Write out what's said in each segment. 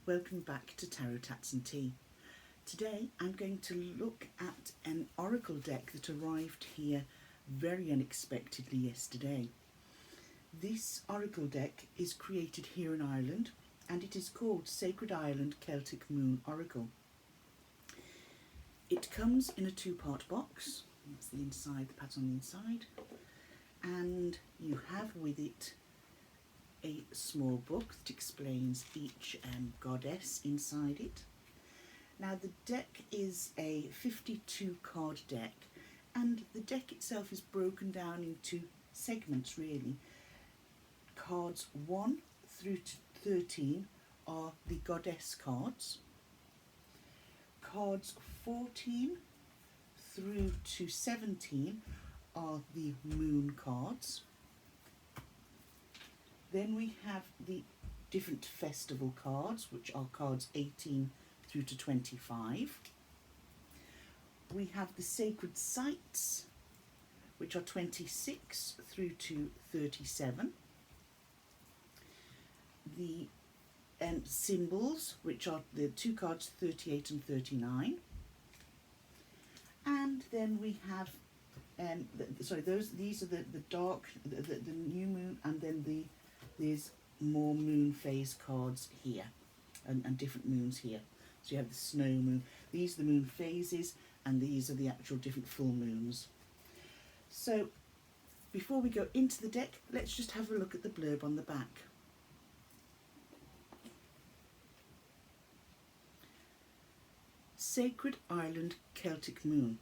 Welcome back to Tarot Tats and Tea. Today I'm going to look at an oracle deck that arrived here very unexpectedly yesterday. This oracle deck is created here in Ireland and it is called Sacred Island Celtic Moon Oracle. It comes in a two-part box. That's the inside, the pattern on the inside, and you have with it a small book that explains each goddess inside it. Now the deck is a 52 card deck, and the deck itself is broken down into segments really. Cards 1 through to 13 are the goddess cards. Cards 14 through to 17 are the moon cards. Then we have the different festival cards, which are cards 18 through to 25. We have the sacred sites, which are 26 through to 37. The symbols, which are the two cards 38 and 39. And then we have, these are the dark, the new moon, and then there's more moon phase cards here, and different moons here. So you have the snow moon, these are the moon phases, and these are the actual different full moons. So before we go into the deck, let's just have a look at the blurb on the back. Sacred Island Celtic Moon.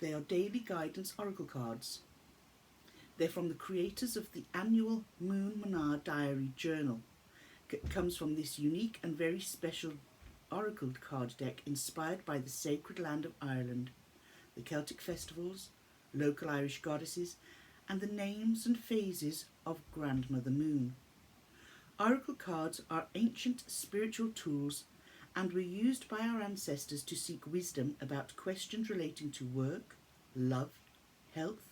They are daily guidance oracle cards. They're from the creators of the annual Moon Manar Diary Journal. It comes from this unique and very special oracle card deck inspired by the sacred land of Ireland, the Celtic festivals, local Irish goddesses, and the names and phases of Grandmother Moon. Oracle cards are ancient spiritual tools and were used by our ancestors to seek wisdom about questions relating to work, love, health,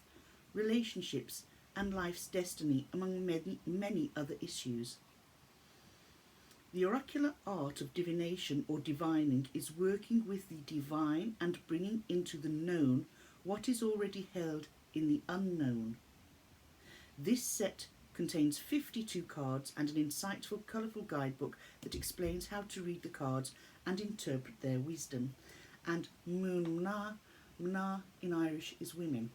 relationships, and life's destiny, among many other issues. The oracular art of divination or divining is working with the divine and bringing into the known what is already held in the unknown. This set contains 52 cards and an insightful, colourful guidebook that explains how to read the cards and interpret their wisdom. And Moon Mna in Irish is women.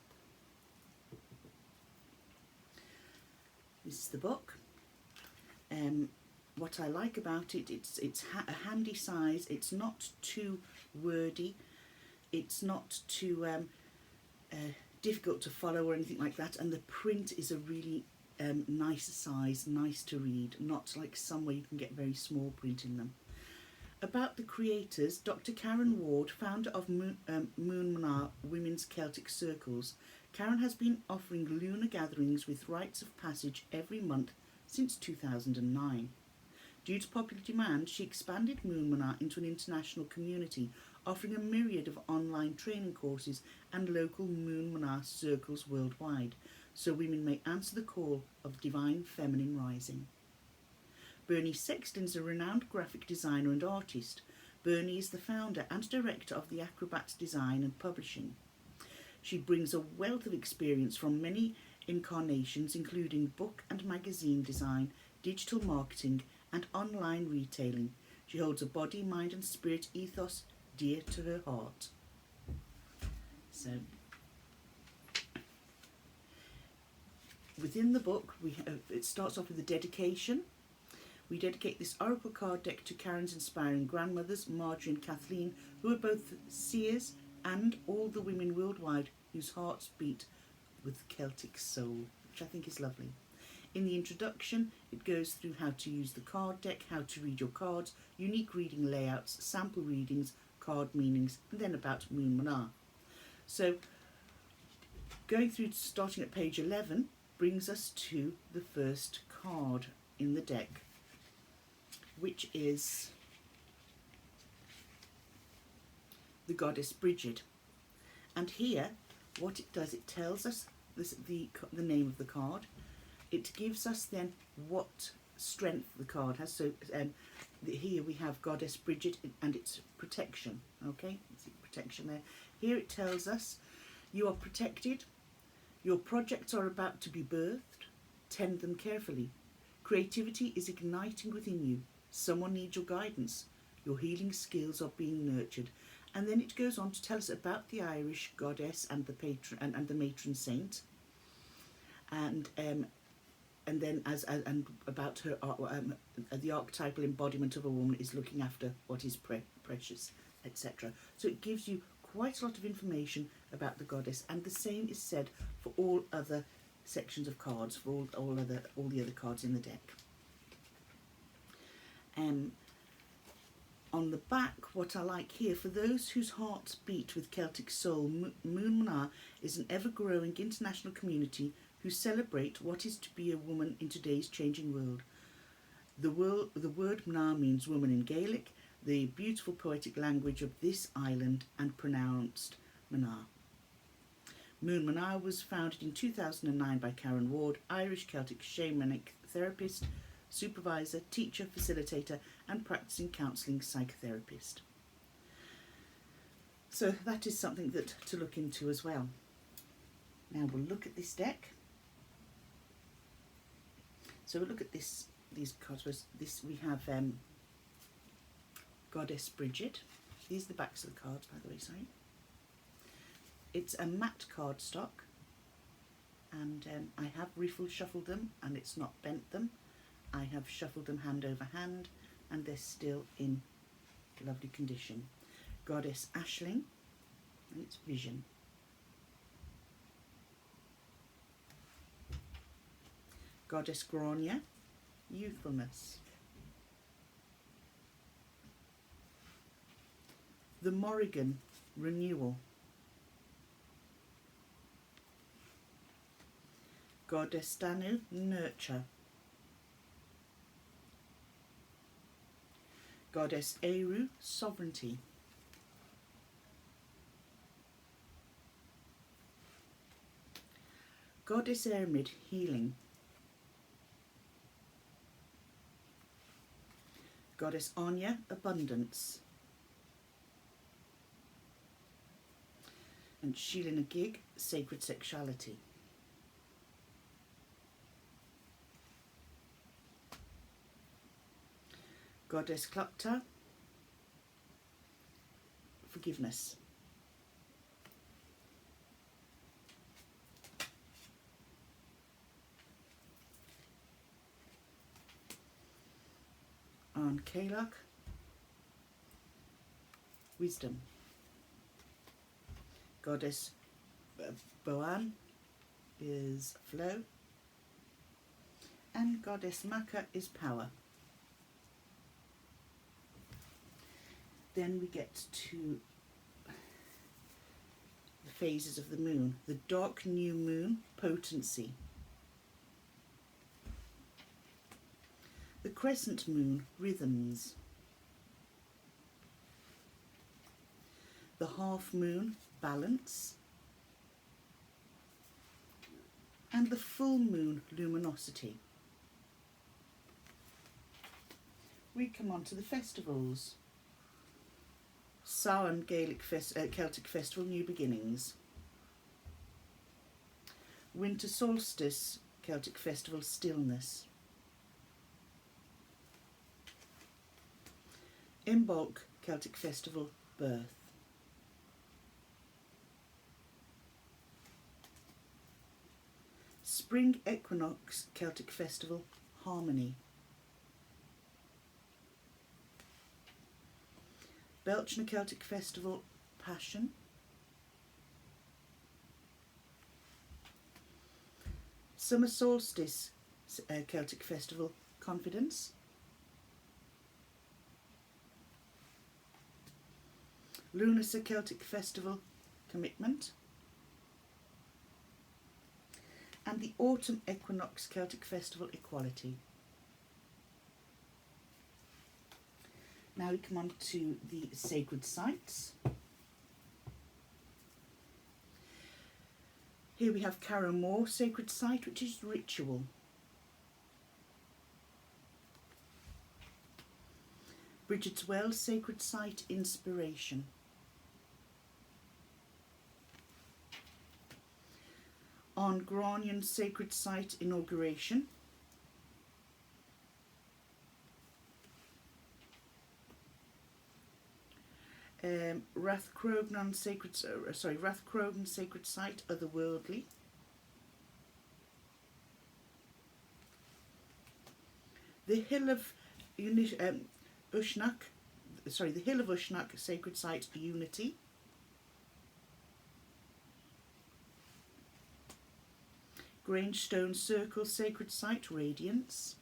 This is the book. What I like about it, it's a handy size. It's not too wordy. It's not too difficult to follow or anything like that. And the print is a really nice size, nice to read. Not like some where you can get very small print in them. About the creators, Dr. Karen Ward, founder of Moon Manar Women's Celtic Circles. Karen has been offering lunar gatherings with rites of passage every month since 2009. Due to popular demand, she expanded Moon Manar into an international community, offering a myriad of online training courses and local Moon Manar circles worldwide, so women may answer the call of divine feminine rising. Bernie Sexton is a renowned graphic designer and artist. Bernie is the founder and director of the Acrobats Design and Publishing. She brings a wealth of experience from many incarnations, including book and magazine design, digital marketing, and online retailing. She holds a body, mind, and spirit ethos dear to her heart. So, within the book, it starts off with a dedication. We dedicate this oracle card deck to Karen's inspiring grandmothers, Marjorie and Kathleen, who are both seers, and all the women worldwide whose hearts beat with Celtic soul, which I think is lovely. In the introduction, it goes through how to use the card deck, how to read your cards, unique reading layouts, sample readings, card meanings, and then about Moon Manar. So, going through, starting at page 11, brings us to the first card in the deck, which is the goddess Bridget. And here, what it does, it tells us the name of the card. It gives us then what strength the card has. So here we have Goddess Bridget and it's protection. Okay, see protection there. Here it tells us you are protected. Your projects are about to be birthed. Tend them carefully. Creativity is igniting within you. Someone needs your guidance. Your healing skills are being nurtured. And then it goes on to tell us about the Irish goddess and the patron and the matron saint, and then and about her the archetypal embodiment of a woman is looking after what is precious, etc. So it gives you quite a lot of information about the goddess, and the same is said for all other sections of cards, for all the other cards in the deck. On the back, what I like here, for those whose hearts beat with Celtic soul, Moon Mna is an ever-growing international community who celebrate what is to be a woman in today's changing world. The word Mna means woman in Gaelic, the beautiful poetic language of this island, and pronounced Mna. Moon Mna was founded in 2009 by Karen Ward, Irish Celtic shamanic therapist, supervisor, teacher, facilitator, and practicing counselling psychotherapist. So that is something to look into as well. Now we'll look at this deck. So we'll look at these cards. We have Goddess Bridget. These are the backs of the cards, by the way, sorry. It's a matte cardstock, and I have shuffled them, and it's not bent them. I have shuffled them hand over hand, and they're still in lovely condition. Goddess Aisling, and it's Vision. Goddess Grania, Youthfulness. The Morrigan, Renewal. Goddess Danu, Nurture. Goddess Eru, Sovereignty. Goddess Ermid, Healing. Goddess Anya, Abundance. And Sheelin Gig, Sacred Sexuality. Goddess Klukta, Forgiveness. On Kalak, Wisdom. Goddess Boan is Flow. And Goddess Maka is Power. Then we get to the phases of the moon. The dark new moon, Potency. The crescent moon, Rhythms. The half moon, Balance. And the full moon, Luminosity. We come on to the festivals. Samhain Gaelic Celtic Festival, New Beginnings. Winter Solstice Celtic Festival, Stillness. Imbolc Celtic Festival, Birth. Spring Equinox Celtic Festival, Harmony. Belchna Celtic Festival, Passion. Summer Solstice Celtic Festival, Confidence. Lunasa Celtic Festival, Commitment. And the Autumn Equinox Celtic Festival, Equality. Now we come on to the sacred sites. Here we have Carrow Moor Sacred Site, which is ritual. Bridget's Wells Sacred Site Inspiration. On Granion Sacred Site Inauguration. Rathcrogan Sacred Site Otherworldly. The Hill of Ushnak Sacred Site Unity. Grangestone Circle Sacred Site Radiance.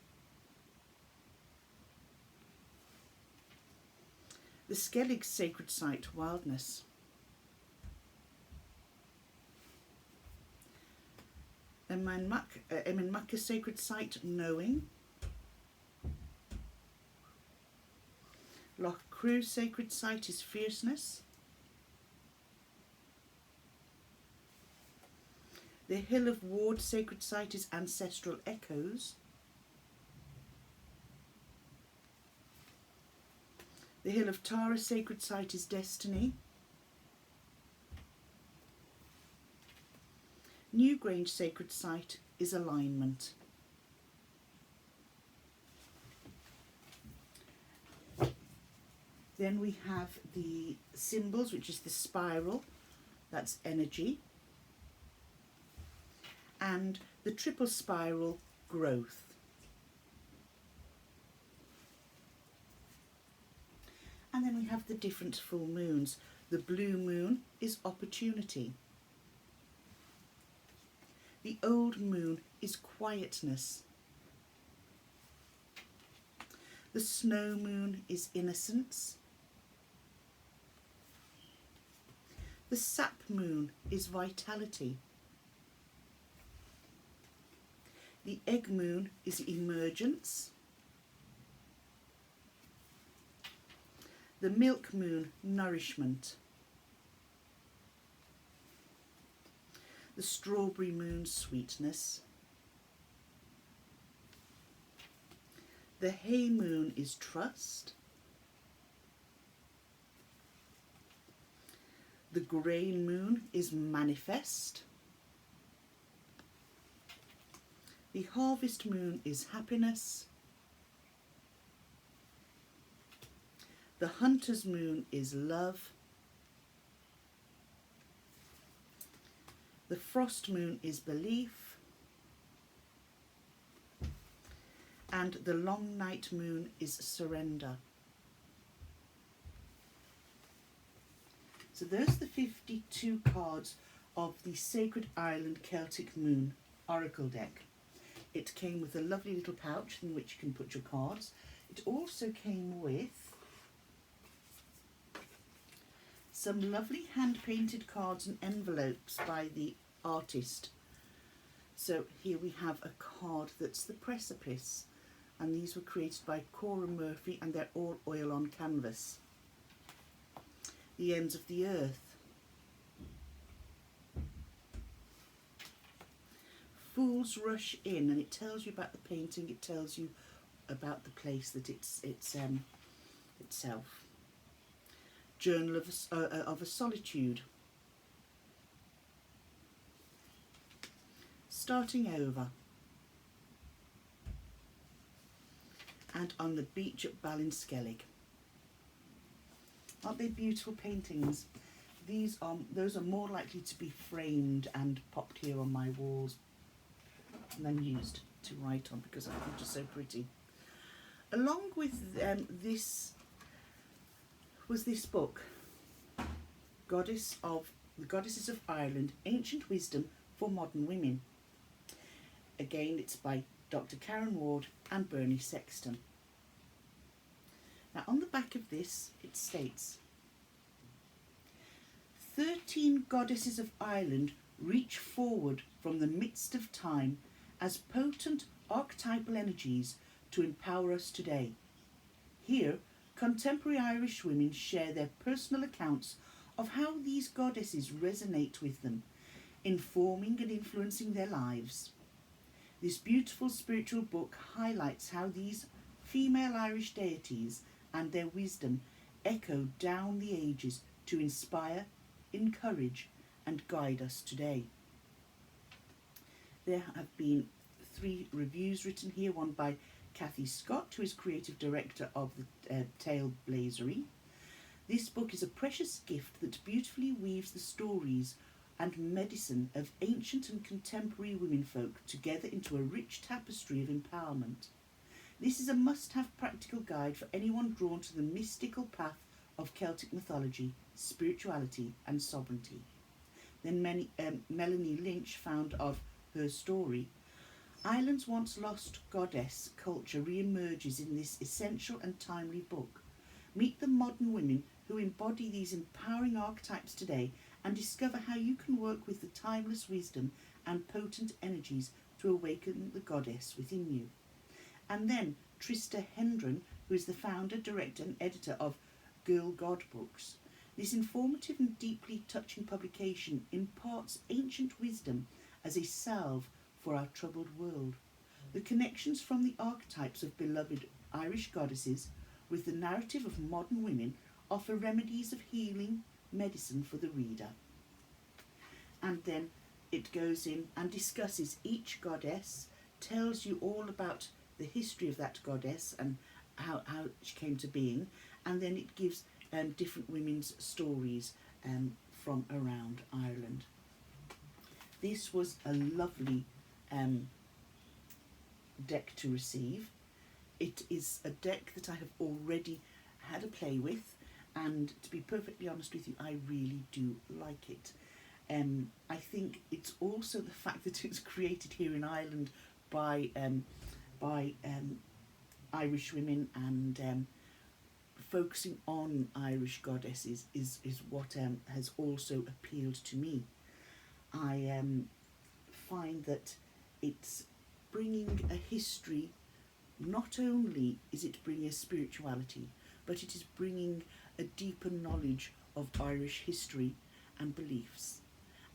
The Skellig Sacred Site Wildness. Eminmaka Sacred Site Knowing. Loch Crew Sacred Site is Fierceness. The Hill of Ward Sacred Site is Ancestral Echoes. The Hill of Tara Sacred Site is Destiny. Newgrange Sacred Site is Alignment. Then we have the symbols, which is the spiral, that's energy, and the triple spiral, growth. And then we have the different full moons. The blue moon is opportunity. The old moon is quietness. The snow moon is innocence. The sap moon is vitality. The egg moon is emergence. The milk moon, nourishment. The strawberry moon, sweetness. The hay moon is trust. The grain moon is manifest. The harvest moon is happiness. The hunter's moon is love. The frost moon is belief. And the long night moon is surrender. So those are the 52 cards of the Sacred Island Celtic Moon Oracle deck. It came with a lovely little pouch in which you can put your cards. It also came with some lovely hand-painted cards and envelopes by the artist. So here we have a card that's the precipice, and these were created by Cora Murphy, and they're all oil on canvas. The ends of the earth. Fools rush in, and it tells you about the painting, it tells you about the place that it's itself. Journal of a Solitude. Starting over. And On the Beach at Ballinskellig. Aren't they beautiful paintings? Those are more likely to be framed and popped here on my walls than used to write on, because I think they're just so pretty. Along with this was this book, The Goddesses of Ireland, Ancient Wisdom for Modern Women. Again, it's by Dr. Karen Ward and Bernie Sexton. Now on the back of this it states, 13 goddesses of Ireland reach forward from the midst of time as potent archetypal energies to empower us today. Here, contemporary Irish women share their personal accounts of how these goddesses resonate with them, informing and influencing their lives. This beautiful spiritual book highlights how these female Irish deities and their wisdom echo down the ages to inspire, encourage, and guide us today. There have been 3 reviews written here, one by Kathy Scott, who is creative director of the Tale Blazery. This book is a precious gift that beautifully weaves the stories and medicine of ancient and contemporary womenfolk together into a rich tapestry of empowerment. This is a must-have practical guide for anyone drawn to the mystical path of Celtic mythology, spirituality and sovereignty. Then Melanie Lynch found of her story, Ireland's once lost goddess culture re-emerges in this essential and timely book. Meet the modern women who embody these empowering archetypes today and discover how you can work with the timeless wisdom and potent energies to awaken the goddess within you. And then Trista Hendren, who is the founder, director and editor of Girl God Books. This informative and deeply touching publication imparts ancient wisdom as a salve for our troubled world. The connections from the archetypes of beloved Irish goddesses with the narrative of modern women offer remedies of healing medicine for the reader. And then it goes in and discusses each goddess, tells you all about the history of that goddess and how she came to being, and then it gives different women's stories from around Ireland. This was a lovely deck to receive. It is a deck that I have already had a play with, and to be perfectly honest with you, I really do like it. I think it's also the fact that it's created here in Ireland by Irish women and focusing on Irish goddesses is what has also appealed to me. I find that it's bringing a history. Not only is it bringing a spirituality, but it is bringing a deeper knowledge of Irish history and beliefs.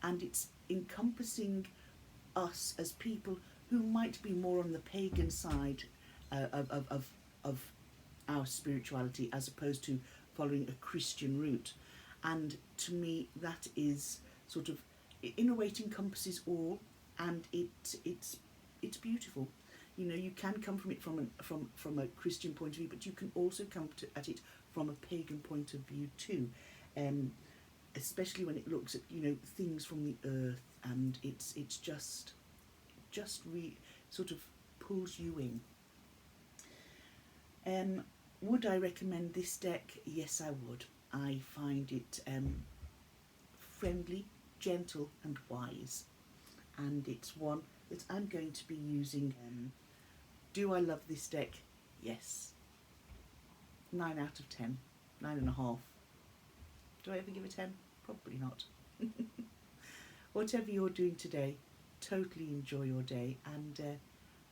And it's encompassing us as people who might be more on the pagan side of our spirituality as opposed to following a Christian route. And to me, that is sort of, in a way, it encompasses all, and it's beautiful. You know, you can come from it from a Christian point of view, but you can also come at it from a pagan point of view too, especially when it looks at, you know, things from the earth, and it's just sort of pulls you in. Would I recommend this deck? Yes, I would. I find it friendly, gentle and wise, and it's one that I'm going to be using. Do I love this deck? Yes. 9 out of 10. 9.5. Do I ever give a 10? Probably not. Whatever you're doing today, totally enjoy your day, and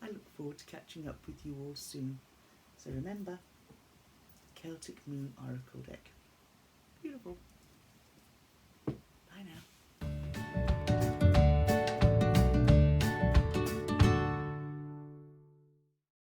I look forward to catching up with you all soon. So remember, Celtic Moon Oracle deck. Beautiful. Bye now.